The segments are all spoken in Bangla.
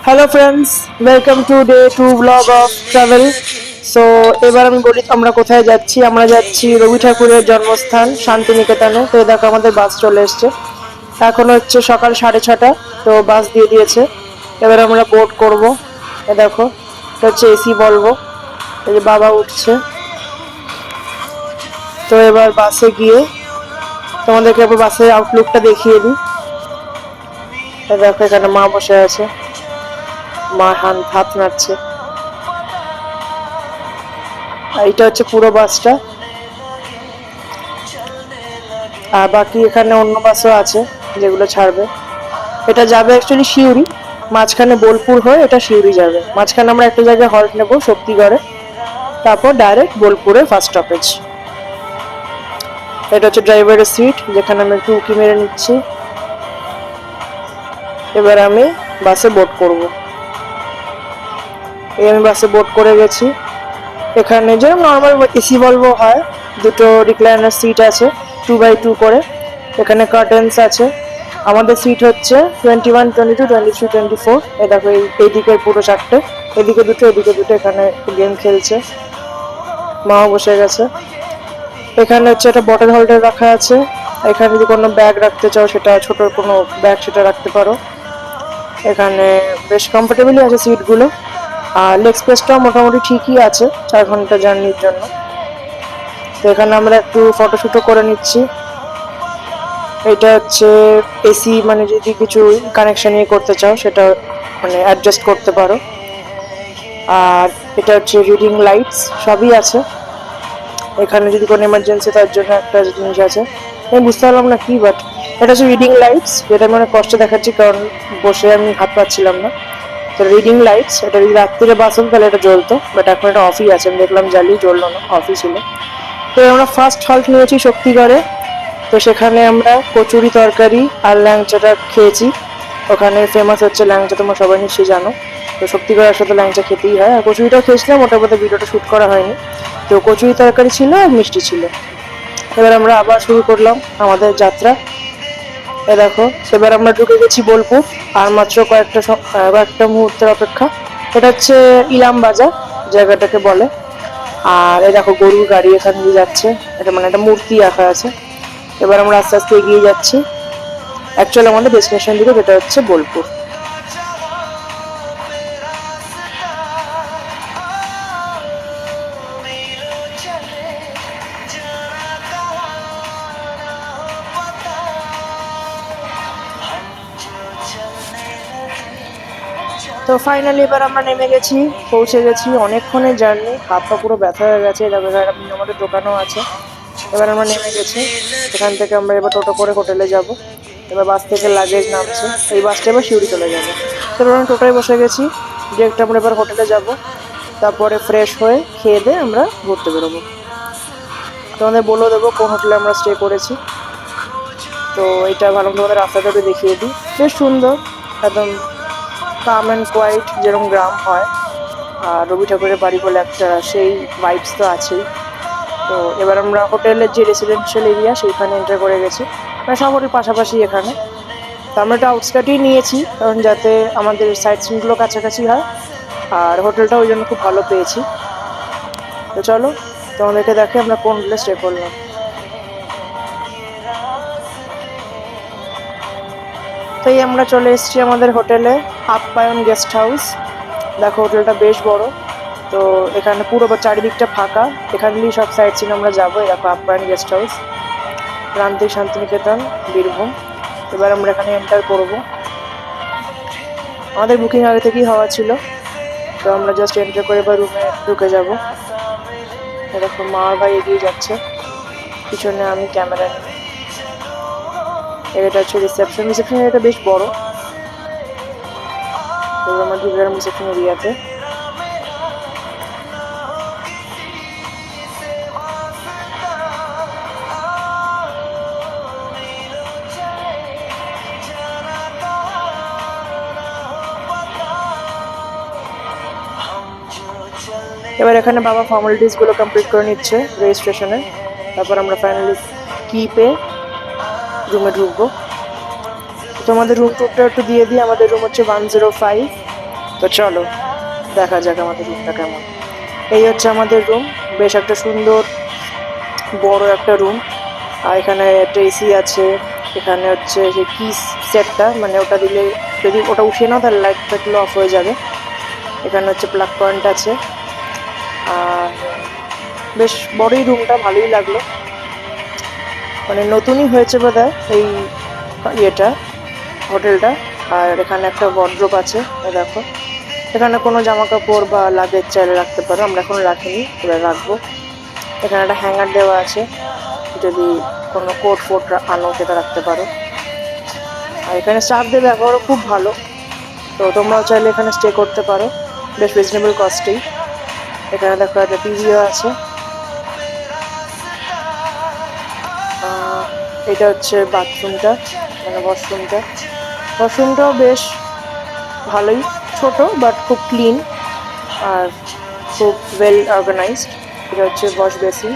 Hello friends, welcome to day 2 blog of travel. So এবার আমি বলি আমরা কোথায় যাচ্ছি। আমরা যাচ্ছি রবি ঠাকুরের জন্মস্থান শান্তিনিকেতনে। তো দেখো আমাদের বাস চলে এসছে। এখন হচ্ছে সকাল 6:30। তো বাস দিয়ে দিয়েছে। এবার আমরা বোর্ড করব। এ দেখো, এটা হচ্ছে এসি বলবো। এই যে বাবা উঠছে। তো এবার বাসে গিয়ে তোমাদেরকে এবার বাসের আউটলুকটা দেখিয়ে দিই। দেখো এখানে মা বসে আছে, মা হাত নাড়ছে। আর এটা হচ্ছে পুরো বাসটা। আর বাকি এখানে অন্য বাসও আছে যেগুলো ছাড়বে। এটা যাবে অ্যাকচুয়ালি সিউড়ি, মাঝখানে বোলপুর হয়ে এটা সিউড়ি যাবে। মাঝখানে আমরা একটা জায়গায় হল্ট নেব শক্তিগড়ে, তারপর ডাইরেক্ট বোলপুরে ফার্স্ট স্টপেজ। এটা হচ্ছে ড্রাইভারের সিট, যেখানে আমি একটু উঁকি মেরে নিচ্ছি। এবার আমি বাসে বোর্ড করব। এই আমি বাসে বোর্ড করে গেছি। এখানে যেরকম নর্মাল এসি বলবো হয়, দুটো রিক্লাইনার সিট আছে 2x2 করে। এখানে কার্টেন্স আছে। আমাদের সিট হচ্ছে 21, 22, 23, 24। এই দেখো এই দিকের পুরো চারটে, এদিকে দুটো এদিকে দুটো। এখানে গেম খেলছে, মাও বসে গেছে। এখানে হচ্ছে একটা বটল হোল্ডার রাখা আছে। এখানে যদি কোনো ব্যাগ রাখতে চাও, সেটা ছোট কোনো ব্যাগ সেটা রাখতে পারো। এখানে বেশ কমফোর্টেবলই আছে সিটগুলো। আর লেগ স্পেসটাও মোটামুটি ঠিকই আছে 4 ঘন্টা জার্নির জন্য। তো এখানে আমরা একটু ফটোশুটও করে নিচ্ছি। এটা হচ্ছে এসি, মানে যদি কিছু কানেকশন ইয়ে করতে চাও সেটা মানে অ্যাডজাস্ট করতে পারো। আর এটা হচ্ছে রিডিং লাইটস, সবই আছে। এখানে যদি কোনো এমার্জেন্সি, তার জন্য একটা জিনিস আছে, আমি বুঝতে পারলাম না কি, বাট এটা হচ্ছে রিডিং লাইটস, যেটা আমি অনেক কষ্ট দেখাচ্ছি কারণ বসে আমি হাত পাচ্ছিলাম না। তো রিডিং লাইটস, এটা যদি রাত্রিরে বাস হতো তাহলে এটা জ্বলতো, বাট এখন এটা অফই আছে। আমি দেখলাম জ্বালিয়ে জ্বললো না, অফই ছিল। তো আমরা ফার্স্ট হল্ট নিয়েছি শক্তিগড়ে। তো সেখানে আমরা কচুরি তরকারি আর ল্যাংচাটা খেয়েছি। ওখানে ফেমাস হচ্ছে ল্যাংচা, তোমরা সবাই নিশ্চয়ই জানো। তো শক্তিগড়ের সাথে ল্যাংচা খেতেই হয়। আর কচুরিটাও খেয়েছিলাম, ওটার মধ্যে ভিডিওটা শ্যুট করা হয়নি। তো কচুরি তরকারি ছিল আর মিষ্টি ছিল। এবার আমরা আবার শুরু করলাম আমাদের যাত্রা। এ দেখো, এবার আমরা ঢুকে গেছি বোলপুর। আর মাত্র কয়েকটা মুহূর্তের অপেক্ষা। এটা হচ্ছে ইলাম বাজার জায়গাটাকে বলে। আর এই দেখো গরুর গাড়ি এখান দিয়ে যাচ্ছে। এটা মানে একটা মূর্তি রাখা আছে। এবার আমরা আস্তে আস্তে এগিয়ে যাচ্ছি অ্যাকচুয়ালি আমাদের ডেস্টিনেশন দিকে, যেটা হচ্ছে বোলপুর। তো ফাইনালি এবার আমরা নেমে গেছি, পৌঁছে গেছি। অনেকক্ষণের জার্নি, হাত পা পুরো ব্যথা হয়ে গেছে। দেখো আমাদের দোকানও আছে। এবার আমরা নেমে গেছি। এখান থেকে আমরা এবার টোটো করে হোটেলে যাব। এবার বাস থেকে লাগেজ নামছে, এই বাসটা এবার সিউড়ি চলে যাবে। তারপর আমরা টোটোয় বসে গেছি। ডিরেক্ট আমরা এবার হোটেলে যাব। তারপরে ফ্রেশ হয়ে খেয়ে দিয়ে আমরা ঘুরতে বেরোবো। তোমাদের বলে দেবো কোন হোটেলে আমরা স্টে করেছি। তো এটা ভালো তোমাদের রাস্তাটা দেখিয়ে দিই। বেশ সুন্দর, একদম কাম অ্যান্ড কোয়াইট, যেরকম গ্রাম হয়। আর রবি ঠাকুরের বাড়ি বলে একটা সেই ভাইবস তো আছেই। তো এবার আমরা হোটেলের যে রেসিডেন্সিয়াল এরিয়া সেইখানে এন্টার করে গেছি, মানে সব হোটেল পাশাপাশি এখানে। তো আমরা একটা আউটস্কার্টই নিয়েছি, কারণ যাতে আমাদের সাইট সিনগুলো কাছাকাছি হয়। আর হোটেলটা ওই জন্য খুব ভালো পেয়েছি। তো চলো তোমাদেরকে দেখে আমরা কোন হোটেলে স্টে করলাম। তো এই আমরা চলে এসেছি আমাদের হোটেলে, আপ্যায়ন গেস্ট হাউস। দেখো হোটেলটা বেশ বড়। তো এখানে পুরো চারিদিকটা ফাঁকা, এখান দিয়েই সব সাইট সিন আমরা যাবো। দেখো আপ্যায়ন গেস্ট হাউস, প্রান্তিক শান্তিনিকেতন, বীরভূম। এবার আমরা এখানে এন্টার করব। আমাদের বুকিং আগে থেকেই হওয়া ছিল। তো আমরা জাস্ট এন্টার করে এবার রুমে ঢুকে যাব। এরকম মা আর ভাই এগিয়ে যাচ্ছে, পিছনে আমি ক্যামেরা নিয়ে। এটা হচ্ছে রিসেপশন এরিয়াটা বেশ বড়। এবার আমরা ঢুকে গেলাম রিসেপশন এরিয়াতে। এবার এখানে বাবা ফর্মালিটিসগুলো কমপ্লিট করে নিচ্ছে রেজিস্ট্রেশনে। তারপর আমরা ফাইনালি কি পেয়ে রুমে ঢুকবো। তো আমাদের রুম টুরটা একটু দিয়ে দিই। আমাদের রুম হচ্ছে 105। তো চলো দেখা যাক আমাদের রুমটা কেমন। এই হচ্ছে আমাদের রুম, বেশ একটা সুন্দর বড় একটা রুম। আর এখানে একটা এসি আছে। এখানে হচ্ছে যে কি সেটটা, মানে ওটা দিলে যদি ওটা উঠিয়ে নাও তাহলে লাইট ফাইটগুলো অফ হয়ে যাবে। এখানে হচ্ছে প্লাগ পয়েন্ট আছে। আর বেশ বড়ই রুমটা, ভালোই লাগলো, মানে নতুনই হয়েছে বোধহয় এই ইয়েটা, হোটেলটা। আর এখানে একটা ওয়ার্ড্রোব আছে, এই দেখো। এখানে কোনো জামা কাপড় বা লাগেজ চাইলে রাখতে পারো, আমরা এখন রাখিনি, এবার রাখবো। এখানে একটা হ্যাঙ্গার দেওয়া আছে, যদি কোনো কোট ফোট আনো সেটা রাখতে পারো। আর এখানে স্টাফদের ব্যবহারও খুব ভালো, তো তোমরাও চাইলে এখানে স্টে করতে পারো, বেশ রিজনেবল কস্টেই। এখানে দেখো একটা টিভিও আছে। এটা হচ্ছে বাথরুমটা, মানে ওয়াশরুমটাও বেশ ভালোই, ছোট বাট খুব ক্লিন আর খুব ওয়েল অর্গানাইজড। এটা হচ্ছে ওয়াশ বেসিন।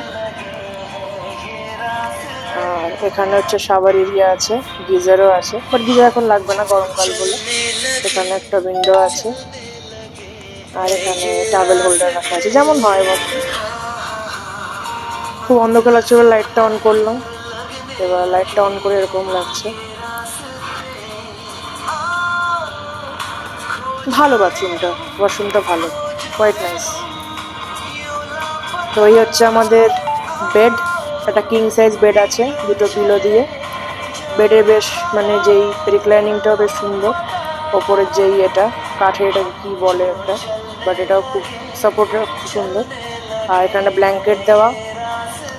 আর এখানে হচ্ছে শাওয়ার এরিয়া আছে, গিজারও আছে, বাট গিজার এখন লাগবে না গরমকাল বলে। এখানে একটা উইন্ডো আছে। আর এখানে টাওয়েল হোল্ডার রাখা আছে, যেমন হয় বলো। খুব অন্ধকার লাগছে বলে লাইটটা অন করলাম। এবার লাইটটা অন করে এরকম লাগছে। ভালো বাথরুমটা, ওয়াশরুমটা ভালো, কোয়াইট নাইস। তো এই হচ্ছে আমাদের বেড। একটা কিং সাইজ বেড আছে, দুটো পিলো দিয়ে। বেডের বেশ মানে যেই রিক্লাইনিংটাও বেশ সুন্দর। ওপরের যেই এটা কাঠের, এটাকে কি বলে একটা, বাট এটাও খুব সাপোর্টটা খুব সুন্দর। আর এখানে ব্ল্যাঙ্কেট দেওয়া।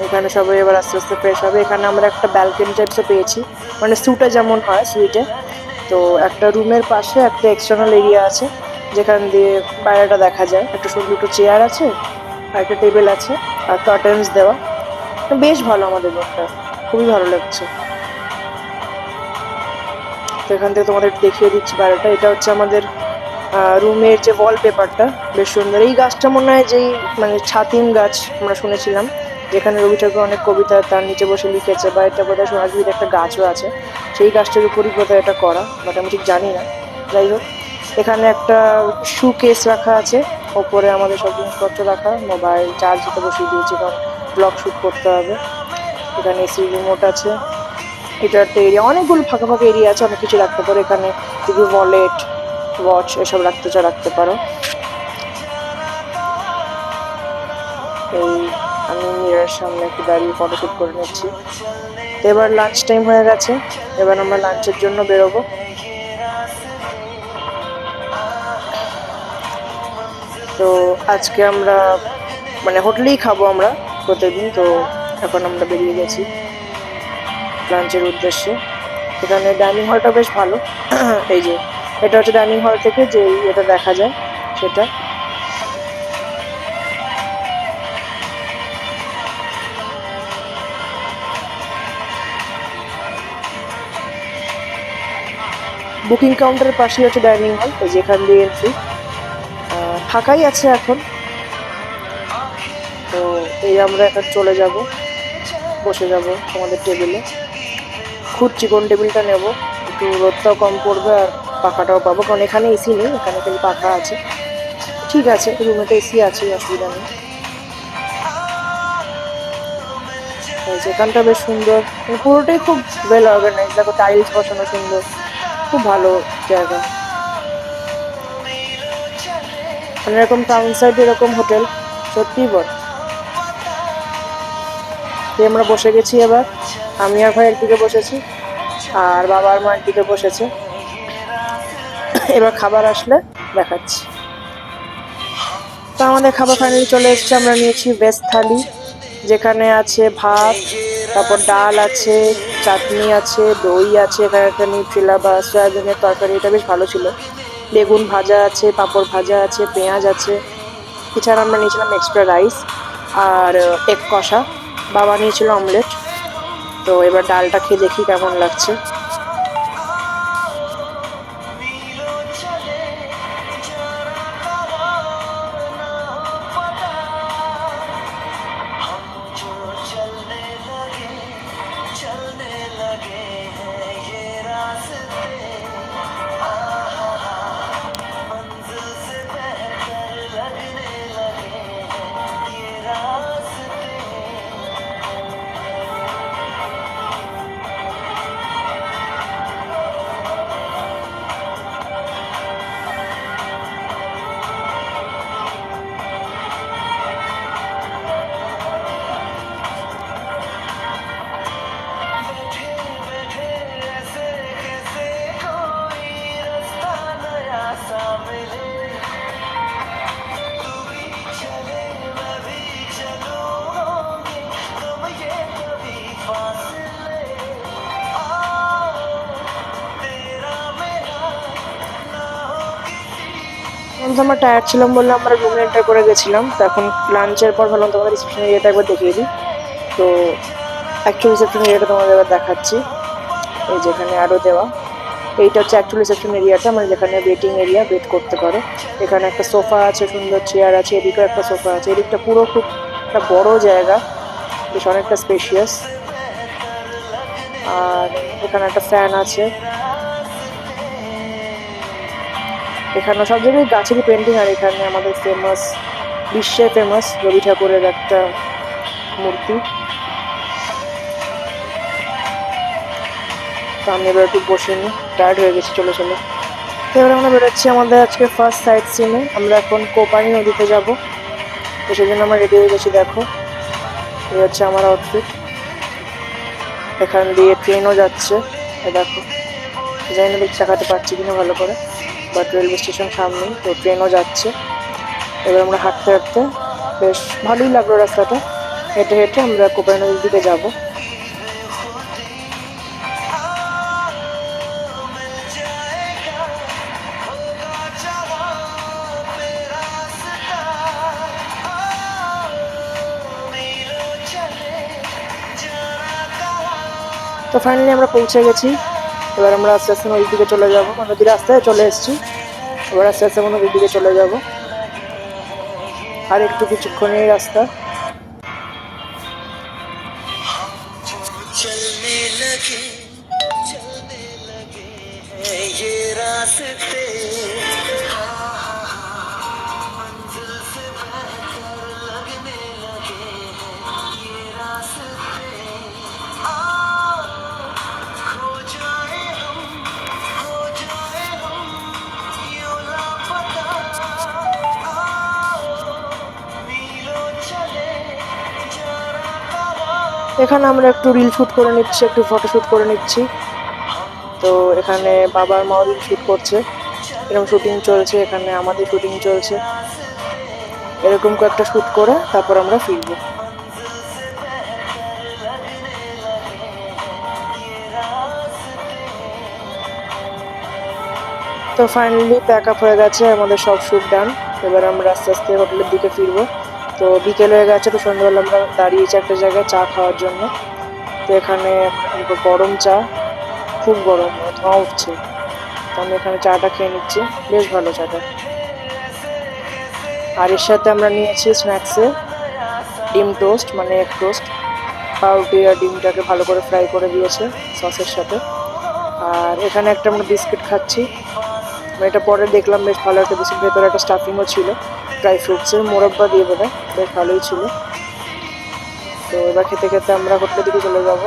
এখানে সবাই এবার আস্তে আস্তে ফ্রেশ হবে। এখানে আমরা একটা ব্যালকনি টাইপসও পেয়েছি, মানে সুটে যেমন হয় সুইটে। তো একটা রুমের পাশে একটা এক্সটার্নাল এরিয়া আছে, যেখান দিয়ে বাইরেটা দেখা যায়। একটা সুন্দর দুটো চেয়ার আছে, আর একটা টেবিল আছে, আর কার্টেন্স দেওয়া। বেশ ভালো আমাদের রুমটা, খুবই ভালো লাগছে। তো এখান থেকে তোমাদের একটু দেখিয়ে দিচ্ছি বাইরেটা। এটা হচ্ছে আমাদের রুমের যে ওয়ালপেপারটা, বেশ সুন্দর। এই গাছটা মনে হয় যেই মানে ছাতিম গাছ আমরা শুনেছিলাম, যেখানে রবি ঠাকুর অনেক কবিতা তার নিচে বসে লিখেছে, বা এটা বোধহয় সোনাঝুরির একটা গাছও আছে, সেই গাছটার উপরই বোধহয় এটা করা, বাট আমি ঠিক জানি না। যাই হোক, এখানে একটা শু কেস রাখা আছে, ওপরে আমাদের সব জিনিসপত্র রাখা, মোবাইল চার্জ দিতে বসিয়ে দিয়েছি কারণ ব্লগ শ্যুট করতে হবে। এখানে এসি রিমোট আছে। এটা একটা এরিয়া, অনেকগুলো ফাঁকা ফাঁকা এরিয়া আছে, অনেক কিছু রাখতে পারো এখানে। যদি ওয়ালেট, ওয়াচ এসব রাখতে চাও রাখতে পারো। এই আমি মিররের সামনে একটু দাঁড়িয়ে ফটোশুট করে নিচ্ছি। তো এবার লাঞ্চ টাইম হয়ে গেছে, এবার আমরা লাঞ্চের জন্য বেরোবো। তো আজকে আমরা মানে হোটেলেই খাবো আমরা প্রতিদিন, তো এখন আমরা বেরিয়ে গেছি লাঞ্চের উদ্দেশ্যে। এখানে ডাইনিং হলটা বেশ ভালো। এই যে এটা হচ্ছে ডাইনিং হল থেকে যে এটা দেখা যায় সেটা। বুকিং কাউন্টারের পাশেই হচ্ছে ডাইনিং হল, এই যেখান দিয়ে এন্ট্রি। ফাঁকাই আছে এখন। তো এই আমরা এখন চলে যাব, বসে যাব আমাদের টেবিলে। খুঁজছি কোন টেবিলটা নেব, একটু রোদটাও কম পড়বে আর পাখাটাও পাবো, কারণ এখানে এসি নেই, এখানে খালি পাখা আছে। ঠিক আছে, রুমে তো এসি আছে, অসুবিধা নেই। যেখানটা বেশ সুন্দর, পুরোটাই খুব ওয়েল অর্গানাইজ। দেখো টাইলস বসানো সুন্দর, খুব ভালো জায়গা। মানে এরকম টাউন সাইড এরকম হোটেল সত্যিই বল। আমরা বসে গেছি এবার, আমি আর ভাই একদিকে বসেছি, আর বাবা আর মা একদিকে বসেছে। এবার খাবার আসলে দেখাচ্ছি। তো আমাদের খাবার ফাইনালি চলে এসেছে। আমরা নিয়েছি ভেজ থালি, যেখানে আছে ভাত, তারপর ডাল আছে, চাটনি আছে, দই আছে, এখানে একটা নিউট্রেলা বা সয়াবিনের তরকারি, এটা বেশ ভালো ছিল। বেগুন ভাজা আছে, পাঁপড় ভাজা আছে, পেঁয়াজ আছে। এছাড়া আমরা নিয়েছিলাম এক্সট্রা রাইস আর এগ কষা। বাবা নিয়েছিল অমলেট। তো এবার ডালটা খেয়ে দেখি কেমন লাগছে। আমরা টায়ার্ড ছিলাম বলে আমরা রুমে এন্টার করে গেছিলাম। তো এখন লাঞ্চের পর ভাবলাম তোমাদের রিসেপশন এরিয়াটা একবার দেখিয়ে দিই। তো অ্যাকচুয়াল রিসেপশন এরিয়াটা তোমাদের এবার দেখাচ্ছি। এই যেখানে আরও দেওয়া, এইটা হচ্ছে অ্যাকচুয়াল রিসেপশন এরিয়াটা, মানে যেখানে ওয়েটিং এরিয়া, ওয়েট করতে পারো। এখানে একটা সোফা আছে, সুন্দর চেয়ার আছে, এদিকেও একটা সোফা আছে। এদিকটা পুরো খুব একটা বড় জায়গা, বেশ অনেকটা স্পেশিয়াস। আর এখানে একটা ফ্যান আছে। এখানে সব জায়গায় গাছেরই পেন্টিং। আর এখানে আমাদের ফেমাস, বিশ্বে ফেমাস রবি ঠাকুরের একটা মূর্তি। তো আমি এবার একটু বসে নিই, টায়ার্ড হয়ে গেছি চলে চলে। তো এবার আমরা বেরোচ্ছি আমাদের আজকে ফার্স্ট সাইট সিনে। আমরা এখন কোপানি নদীতে যাব, তো সেই জন্য আমরা রেডি হয়ে গেছি। দেখো, এই হচ্ছে আমার আউটফিট। এখান দিয়ে ট্রেনও যাচ্ছে, দেখো। জানি না দেখতে দেখাতে পারছি কিনা ভালো করে, বাট রেলওয়ে স্টেশন সামনেই, তো ট্রেনও যাচ্ছে। এবার আমরা হাঁটতে হাঁটতে, বেশ ভালোই লাগলো রাস্তাটা। হেঁটে হেঁটে আমরা কোপাই নদীর দিকে যাবো। তো ফাইনালি আমরা পৌঁছে গেছি। এবার আমরা আস্তে আস্তে নদীর দিকে চলে যাবো। নদীর রাস্তায় চলে এসেছি, এবার আস্তে আস্তে আমরা নদীর দিকে চলে যাব। আর একটু কিছুক্ষণেই রাস্তা। এখানে আমরা একটু রিল শুট করে নিচ্ছি, একটু ফটো শুট করে নিচ্ছি। তো এখানে বাবার মাও রিল শুট করছে, এরকম শুটিং চলছে। এখানে আমাদের শুটিং চলছে, এরকম কয়েকটা শুট করে তারপর আমরা ফিরবো। তো ফাইনালি প্যাক আপ হয়ে গেছে, আমাদের সব শুট ডান। এবার আমরা আস্তে আস্তে হোটেলের দিকে ফিরবো। তো বিকেল হয়ে গেছে, তো সন্ধ্যাবেলা আমরা দাঁড়িয়েছি একটা জায়গায় চা খাওয়ার জন্য। তো এখানে গরম চা, খুব গরম, ধোঁয়া উঠছে। তো আমি এখানে চাটা খেয়ে নিচ্ছি, বেশ ভালো চাটা। আর এর সাথে আমরা নিয়েছি স্ন্যাক্সে ডিম টোস্ট, মানে এগ টোস্ট। পাউরুটি আর ডিমটাকে ভালো করে ফ্রাই করে দিয়েছে সসের সাথে। আর এখানে একটা আমরা বিস্কিট খাচ্ছি, এটা পরে দেখলাম বেশ ভালো একটা বিস্কিট, ভেতরে একটা স্টাফিংও ছিল, ড্রাই ফ্রুটসের মোরব্বা দিয়ে বোধহয়, বেশ ভালোই ছিল। তো এবার খেতে খেতে আমরা হোটেলের দিকে চলে যাবো।